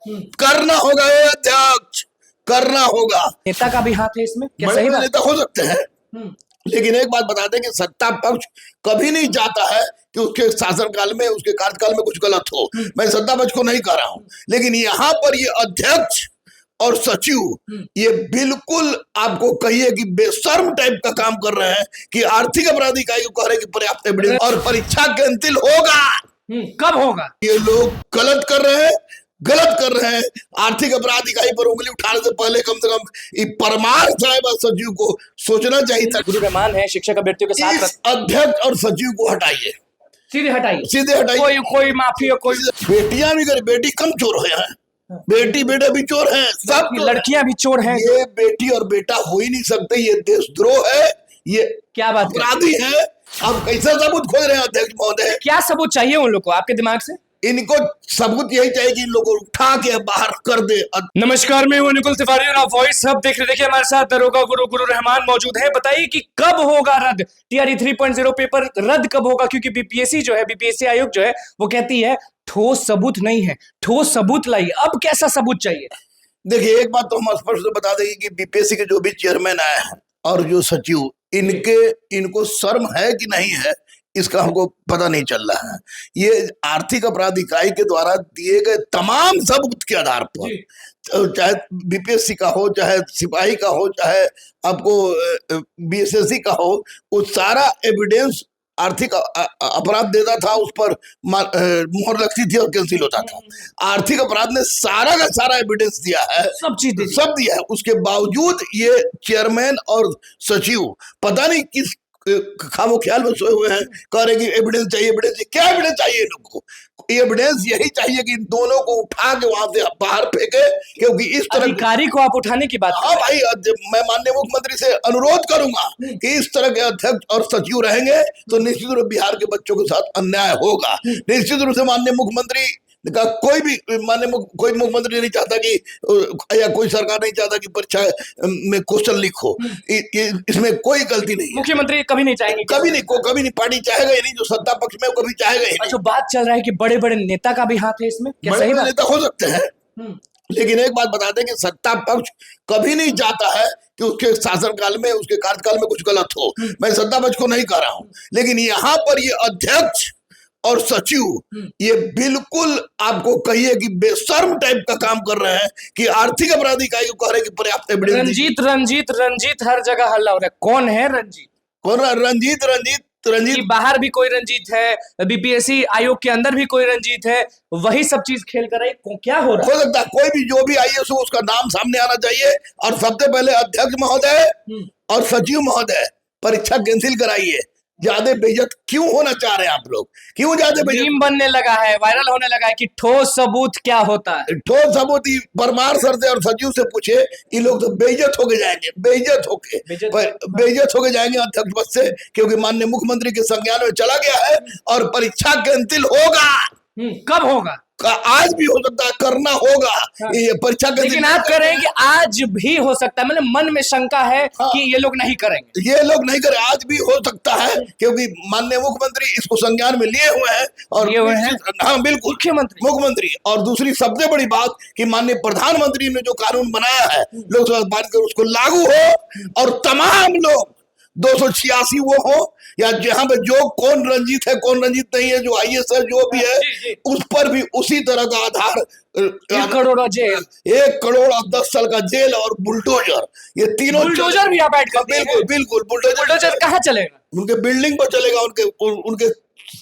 करना होगा ये अध्यक्ष, करना होगा। नेता का भी हाथ है इसमें, क्या बड़े सही बड़े बात? नेता हो सकते हैं, लेकिन एक बात बता दें कि सत्ता पक्ष कभी नहीं चाहता है कि उसके शासनकाल में, उसके कार्यकाल में कुछ गलत हो। मैं सत्ता पक्ष को नहीं कह रहा हूं, लेकिन यहाँ पर ये अध्यक्ष और सचिव ये बिल्कुल आपको कहिए कि बेशर्म टाइप का काम कर रहे हैं कि आर्थिक अपराध इकाई को कह रहे हैं कि पर्याप्त एविडेंस और परीक्षा कैंसिल होगा। कब होगा? ये लोग गलत कर रहे हैं, गलत कर रहे हैं। आर्थिक अपराध इकाई पर उंगली उठाने से पहले कम से कम परमार साहब और सचिव को सोचना चाहिए था। गुरु रहमान है, शिक्षक अभ्यर्थियों के साथ इस अध्यक्ष और सचिव को हटाइए, सीधे हटाइए, सीधे हटाइए। कोई माफी हो, कोई बेटियां भी कर, बेटी कम चोर है, बेटी बेटे भी चोर हैं, सब लड़कियां भी चोर हैं। ये बेटी और बेटा हो ही नहीं सकते, ये देशद्रोह है, ये क्या बात अपराधी है। अब कैसा सबूत खोज रहे हैं अध्यक्ष महोदय? क्या सबूत चाहिए उन लोग को आपके दिमाग से? इनको सबूत यही चाहिए कि इन लोगों को उठा के बाहर कर दे। नमस्कार, मैं हूं निकुल तिवारी और आप वॉइस हब देख रहे। देखिए हमारे साथ दरोगा गुरु रहमान मौजूद है। बताइए कि कब होगा रद्द टीआरई 3.0 पेपर, रद्द कब होगा? क्योंकि बीपीएससी जो है, बीपीएससी आयोग जो है वो कहती है ठोस सबूत नहीं है, ठोस सबूत लाइए। अब कैसा सबूत चाहिए? देखिए एक बात तो हम स्पष्ट से बता देंगे कि बीपीएससी के जो भी चेयरमैन आए हैं और जो सचिव, इनको शर्म है कि नहीं है इसका हमको पता नहीं चल रहा है। ये आर्थिक अपराध इकाई के द्वारा दिए गए तमाम सबूत के आधार पर, चाहे बीपीएससी का हो, चाहे सिपाही का हो, चाहे आपको बीएसएससी का हो, वो सारा एविडेंस आर्थिक अपराध देता था, उस पर मोहर लगती थी और कैंसिल होता था। आर्थिक अपराध ने सारा का सारा एविडेंस दिया है, सब चीज सब दिया है। उसके बावजूद ये चेयरमैन और सचिव पता नहीं किस खामो ख्याल में सोए हुए हैं, कह रहे कि एविडेंस चाहिए, एविडेंस चाहिए। क्या एविडेंस चाहिए इन लोगों को? एविडेंस यही चाहिए कि इन दोनों को उठा के वहां से बाहर फेंके, क्योंकि इस तरह अधिकारी को आप उठाने की बात। हाँ भाई, मैं माननीय मुख्यमंत्री से अनुरोध करूंगा कि इस तरह के अध्यक्ष और सचिव रहेंगे तो निश्चित रूप बिहार के बच्चों के साथ अन्याय होगा। निश्चित रूप से माननीय मुख्यमंत्री का कोई मुख्यमंत्री नहीं चाहता कि, या कोई सरकार नहीं चाहता कि परीक्षा में क्वेश्चन लीक हो। इसमें कोई गलती नहीं है। मुख्यमंत्री कभी नहीं चाहेंगे, कभी नहीं पार्टी चाहेगा ही नहीं, जो सत्ता पक्ष में कभी चाहेगा ही नहीं। जो बात चल रहा है कि बड़े बड़े नेता का भी हाथ है इसमें, क्या बड़े सही बड़े बात? नेता हो सकते हैं, लेकिन एक बात बता दें कि सत्ता पक्ष कभी नहीं चाहता है कि उसके शासनकाल में, उसके कार्यकाल में कुछ गलत हो। मैं सत्ता पक्ष को नहीं कह रहा हूं, लेकिन यहाँ पर ये अध्यक्ष और सचिव ये बिल्कुल आपको कहिए कि बेशर्म टाइप का काम कर रहे हैं कि आर्थिक अपराध इकाई को कह रहे हैं कि पर्याप्त एविडेंस। रंजीत रंजीत रंजीत हर जगह हल्ला हो रहा है। कौन है रंजीत? कौन? रंजीत बाहर भी कोई रंजीत है, बीपीएससी आयोग के अंदर भी कोई रंजीत है, वही सब चीज खेल कर रही। क्या हो रहा है? हो सकता है कोई भी जो भी आईएएस हो उसका नाम सामने आना चाहिए, और सबसे पहले अध्यक्ष महोदय और सचिव महोदय परीक्षा कैंसिल कराइए। ज्यादा बेइज्जत क्यों होना चाह रहे हैं आप लोग? क्यों ज्यादा मीम बनने लगा है, वायरल होने लगा है कि ठोस सबूत क्या होता है? ठोस सबूत परमार सर से और सचिव से पूछे, ये लोग तो बेइज्जत होके जाएंगे, बेइज्जत होके जाएंगे अध्यक्ष पद से, क्योंकि माननीय मुख्यमंत्री के संज्ञान में चला गया है और परीक्षा कैंसिल होगा। कब होगा? आज भी हो सकता है, करना होगा ये परीक्षा। लेकिन आप कह रहे हैं कि आज भी हो सकता है, मतलब मन में शंका है कि ये लोग नहीं करेंगे। ये लोग नहीं करें, आज भी हो सकता है, क्योंकि माननीय मुख्यमंत्री इसको संज्ञान में लिए हुए हैं और हाँ बिल्कुल मुख्यमंत्री। और दूसरी सबसे बड़ी बात कि माननीय प्रधानमंत्री ने जो कानून बनाया है लोकसभा बात कर, उसको लागू हो और तमाम लोग 286 वो हो, या जहां पे जो कौन रंजीत है कौन रंजीत नहीं है, जो आईएएस है जो भी है, उस पर भी उसी तरह का आधार 1 करोड़ जेल, 1 करोड़ और 10 साल का जेल और बुलडोजर, ये तीनों। बुलडोजर भी आप ऐड कर दिए? बिल्कुल बुलडोजर कहाँ चलेगा? उनके बिल्डिंग पर चलेगा, उनके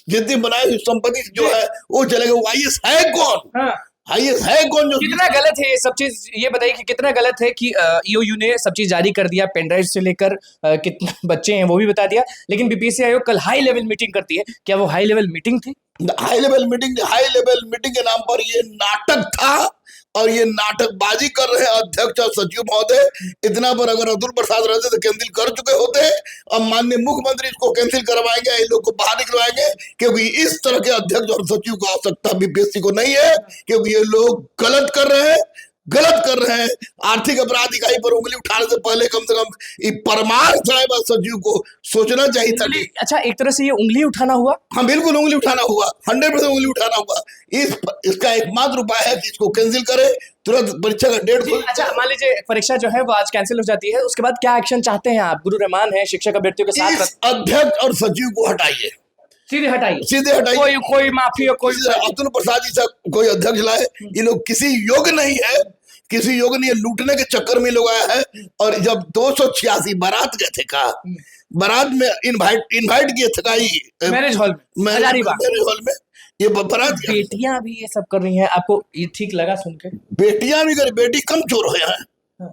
जितनी बनाई हुई संपत्ति जो है वो चलेगा। वो आईएएस है कौन? आईएएस है कौन? जो कितना गलत है ये सब चीज, ये बताइए कि कितना गलत है कि ईओयू ने सब चीज जारी कर दिया, पेनड्राइव से लेकर कितने बच्चे हैं वो भी बता दिया, लेकिन बीपीएससी आयोग कल हाई लेवल मीटिंग करती है। क्या वो हाई लेवल मीटिंग थी? हाई लेवल मीटिंग के नाम पर ये नाटक था, और ये नाटकबाजी कर रहे हैं अध्यक्ष और सचिव महोदय। इतना पर अगर अतुल प्रसाद रहते तो कैंसिल कर चुके होते। अब माननीय मुख्यमंत्री इसको कैंसिल करवाएंगे, इन लोग को बाहर निकलवाएंगे, क्योंकि इस तरह के अध्यक्ष और सचिव को आवश्यकता बीपीएससी को नहीं है, क्योंकि ये लोग गलत कर रहे हैं, गलत कर रहे हैं। आर्थिक अपराध इकाई पर उंगली उठाने से पहले कम से कम ये परमार साहिब और सचिव को सोचना चाहिए था कि अच्छा, एक तरह से ये उंगली उठाना हुआ। हाँ बिल्कुल उंगली उठाना हुआ, 100% उंगली उठाना हुआ। इसका एकमात्र उपाय है कि इसको कैंसिल करे, तुरंत परीक्षा का डेट खोल। अच्छा, मान लीजिए परीक्षा जो है वो आज कैंसिल हो जाती है, उसके बाद क्या एक्शन चाहते हैं आप? गुरु रहमान है, शिक्षक अभ्यर्थियों के साथ इस अध्यक्ष और सचिव को हटाइए, सीधे हटाइए, सीधे हटाइए। कोई माफी हो, कोई अब्दुल प्रसाद जी से कोई अध्यक्ष लाए, ये लोग किसी योग्य नहीं है, किसी योग्य नहीं है, लूटने के चक्कर में लोग आया है। और जब 286 बारात गए थे का बारात में इनवाइट किए थे मैरिज हॉल में, मैरिज हॉल में ये बारात बेटियां भी ये सब कर रही हैं, आपको ये ठीक लगा सुन के? बेटियां भी कर, बेटी कम चोर है,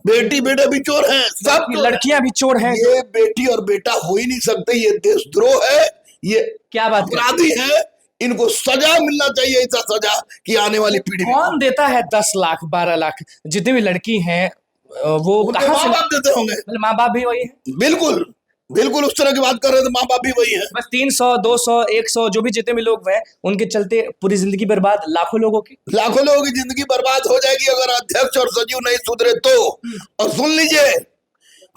बेटी बेटा भी चोर है, सब लड़कियां भी चोर हैं। ये बेटी और बेटा हो ही नहीं सकते, ये देशद्रोह है, ये क्या बात अपराधी है, इनको सजा मिलना चाहिए, ऐसा सजा कि आने वाली पीढ़ी। कौन देता है 10 लाख 12 लाख? जितने भी लड़की हैं वो कहाँ से? माँ बाप देते होंगे, माँ बाप भी वही है। बिल्कुल बिल्कुल उस तरह की बात कर रहे थे, माँ बाप भी वही है। बस 300 200 100 जो भी जितने भी लोग हैं उनके चलते पूरी जिंदगी बर्बाद, लाखों लोगों की जिंदगी बर्बाद हो जाएगी अगर अध्यक्ष और सचिव नहीं सुधरे तो। और सुन लीजिए,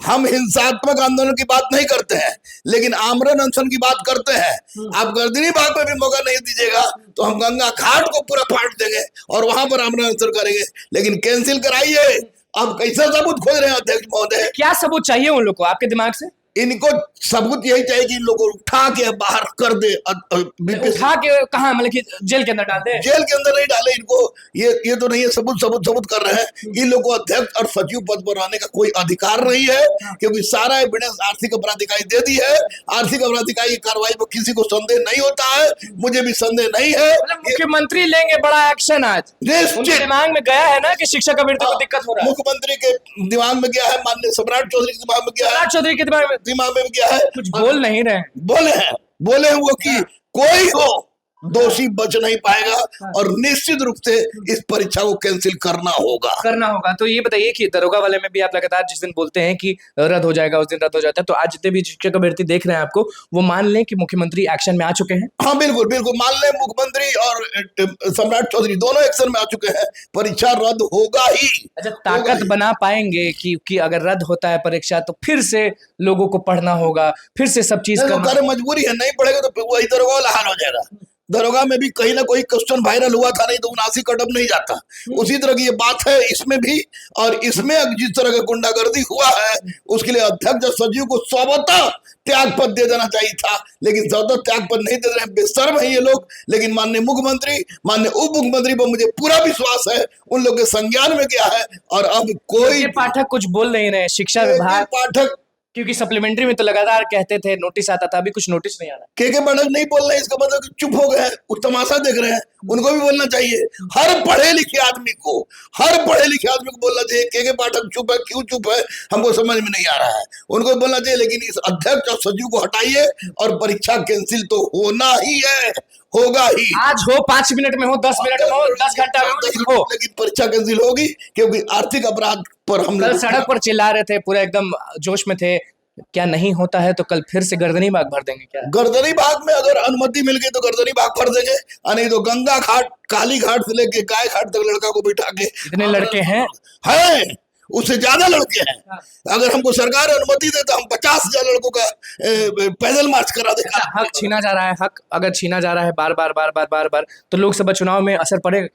हम हिंसात्मक आंदोलन की बात नहीं करते हैं, लेकिन आमरण अनशन की बात करते हैं। आप गर्दनी बाग में भी मौका नहीं दीजिएगा तो हम गंगा घाट को पूरा फाड़ देंगे और वहां पर आमरण अनशन करेंगे, लेकिन कैंसिल कराइए। अब कैसा सबूत खोज रहे हैं अध्यक्ष महोदय? क्या सबूत चाहिए उन लोग को आपके दिमाग से? इनको सबूत यही चाहिए कि इन लोगों को उठा के बाहर कर दे। उठा के कहाँ, मतलब कि जेल के अंदर डाल दे? जेल के अंदर नहीं डाले इनको, ये तो नहीं है, सबूत कर रहे हैं। इन लोगों को अध्यक्ष और सचिव पद पर रहने का कोई अधिकार नहीं है, क्योंकि सारा एविडेंस आर्थिक अपराध इकाई दे दी है। आर्थिक अपराध इकाई की कार्रवाई पर किसी को संदेह नहीं होता है, मुझे भी संदेह नहीं है। मुख्यमंत्री लेंगे बड़ा एक्शन आज? उनके दिमाग में गया है ना कि शिक्षक अभ्यर्थी को दिक्कत हो रहा है? मुख्यमंत्री के दिमाग में गया है, माननीय सम्राट चौधरी के दिमाग में गया है, सम्राट चौधरी के दिमाग में क्या है? कुछ बोल नहीं रहे, बोले हैं वो कि कोई हो दोषी बच नहीं पाएगा और निश्चित रूप से इस परीक्षा को कैंसिल करना होगा। तो ये बताइए कि दरोगा वाले में भी आप लगातार जिस दिन बोलते हैं कि रद्द हो जाएगा उस दिन रद्द हो जाता है, तो आज जितने भी शिक्षक अभ्यर्थी देख रहे हैं आपको, वो मान लें कि मुख्यमंत्री एक्शन में आ चुके हैं? हाँ बिल्कुल मान लें, मुख्यमंत्री और सम्राट चौधरी दोनों एक्शन में आ चुके हैं, परीक्षा रद्द होगा ही। अच्छा, ताकत बना पाएंगे कि अगर रद्द होता है परीक्षा तो फिर से लोगों को पढ़ना होगा, फिर से सब चीज करना मजबूरी है, नहीं पढ़ेगा तो वही दरोगा वाला हाल हो जाएगा। दरोगा में भी कहीं ना कोई क्वेश्चन वायरल हुआ था, नहीं तो 79 कदम नहीं जाता। उसी तरह की ये बात है इसमें भी, और इसमें जिस तरह का गुंडागर्दी हुआ है उसके लिए अध्यक्ष और सचिव को स्वतः त्याग पद दे देना चाहिए था, लेकिन स्वतः त्याग पद नहीं दे रहे हैं, बेशर्म है ये लोग। लेकिन माननीय मुख्यमंत्री, माननीय उप मुख्यमंत्री पर मुझे पूरा विश्वास है, उन लोग के संज्ञान में गया है। और अब कोई पाठक कुछ बोल नहीं रहे, शिक्षा विभाग पाठक, क्योंकि सप्लीमेंट्री में तो लगातार कहते थे नोटिस आता था, अभी कुछ नोटिस नहीं आ रहा। के पाठक नहीं बोल रहे, इसका मतलब चुप हो गए, उस तमाशा देख रहे हैं। उनको भी बोलना चाहिए, हर पढ़े लिखे आदमी को बोलना चाहिए। के पाठक चुप है, क्यों चुप है हमको समझ में नहीं आ रहा है, उनको भी बोलना चाहिए। लेकिन इस अध्यक्ष और सचिव को हटाइए और परीक्षा कैंसिल तो होना ही है, होगा ही। आज हो, 5 मिनट में हो, 10 मिनट में हो, 10 घंटा में हो, लेकिन परीक्षा कैंसिल होगी, क्योंकि आर्थिक अपराध पर हम कल सड़क पर चिल्ला रहे थे, पूरा एकदम जोश में थे। क्या नहीं होता है तो कल फिर से गर्दनी बाग भर देंगे? क्या गर्दनी बाग में अगर अनुमति मिल गई तो गर्दनी बाग भर देंगे, नहीं तो गंगा घाट, काली घाट से लेके गाय घाट तक लड़का को बिठा के, इतने लड़के हैं, उससे ज्यादा लड़के हैं। अगर हमको सरकार अनुमति दे तो हम 50,000 लड़कों का पैदल मार्च करा देगा। हक छीना जा रहा है, हक अगर छीना जा रहा है बार बार तो लोकसभा चुनाव में असर पड़ेगा?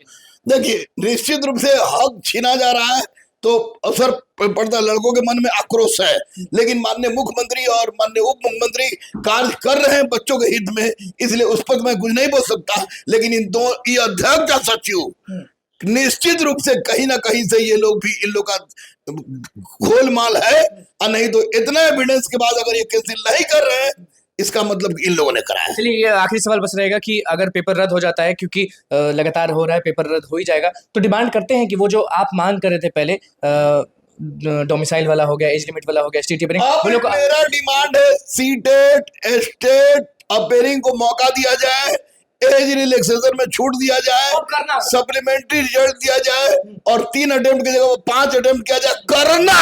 देखिए, निश्चित रूप से हक छीना जा रहा है तो असर पड़ता, लड़कों के मन में आक्रोश है। लेकिन माननीय मुख्यमंत्री और माननीय उप मुख्यमंत्री कार्य कर रहे हैं बच्चों के हित में, इसलिए उस पर मैं कुछ नहीं बोल सकता। लेकिन ये अध्यक्ष और सचिव निश्चित रूप से कहीं ना कहीं से ये लोग भी, इन लोग का गोलमाल है, और नहीं तो इतना एविडेंस के बाद अगर ये कैंसिल नहीं कर रहे हैं, इसका मतलब इन लोगों ने कराया। चलिए, ये आखिरी सवाल बस रहेगा कि अगर पेपर रद्द हो जाता है, क्योंकि लगातार हो रहा है, पेपर रद्द हो ही जाएगा, तो डिमांड करते हैं कि वो जो आप मांग कर रहे थे पहले, डोमिसाइल वाला हो गया, एज लिमिट वाला हो गया, स्टेट अपेयरिंग, मेरा डिमांड है सीटेट स्टेट अपेयरिंग को मौका दिया जाए, एज रिलैक्सेशन में छूट दिया जाए, सप्लीमेंट्री रिजल्ट दिया जाए, और 3 अटेम्प्ट की जगह 5 अटेम्प्ट किया जाए। करना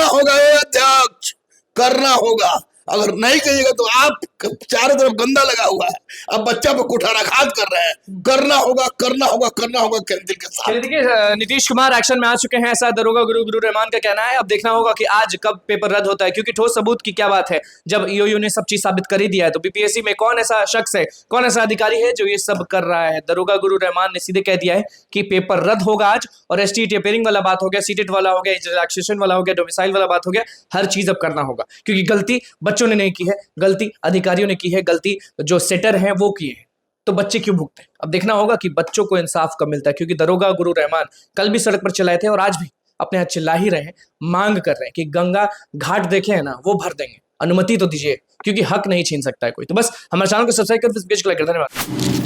होगा अध्यक्ष, करना होगा। अगर नहीं कहिएगा तो आप चारों तरफ गंदा लगा हुआ है, अब बच्चा पे कुठाराघात कर रहे हैं, करना होगा करना होगा करना होगा कैंसिल के साथ। चलिए देखिए, नीतीश कुमार एक्शन में आ चुके हैं, ऐसा दरोगा गुरु रहमान का कहना है। अब देखना होगा कि आज कब पेपर रद्द होता है, क्योंकि ठोस सबूत की क्या बात है, जब ईओयू ने सब चीज साबित कर ही दिया है तो बीपीएससी में कौन ऐसा शख्स है, कौन ऐसा अधिकारी है जो ये सब कर रहा है। दरोगा गुरु रहमान ने सीधे कह दिया है कि पेपर रद्द होगा आज, और एसटीईटी अपेयरिंग वाला बात हो गया, सीटेट वाला हो गया, रिलैक्सेशन वाला हो गया, डोमिसाइल वाला बात हो गया, हर चीज अब करना होगा, क्योंकि गलती बच्चों ने नहीं की है, गलती अधिकारियों ने की है, गलती जो सेटर हैं वो की है, तो बच्चे क्यों भुगते हैं। अब देखना होगा कि बच्चों को इंसाफ कब मिलता है, क्योंकि दरोगा गुरु रहमान कल भी सड़क पर चलाए थे और आज भी अपने यहाँ चिल्ला ही रहे हैं, मांग कर रहे हैं कि गंगा घाट देखे है ना, वो भर देंगे, अनुमति तो दीजिए, क्योंकि हक नहीं छीन सकता है कोई। तो बस हमारे चैनल को सब्सक्राइब कर, इस पेज को लाइक कर, धन्यवाद।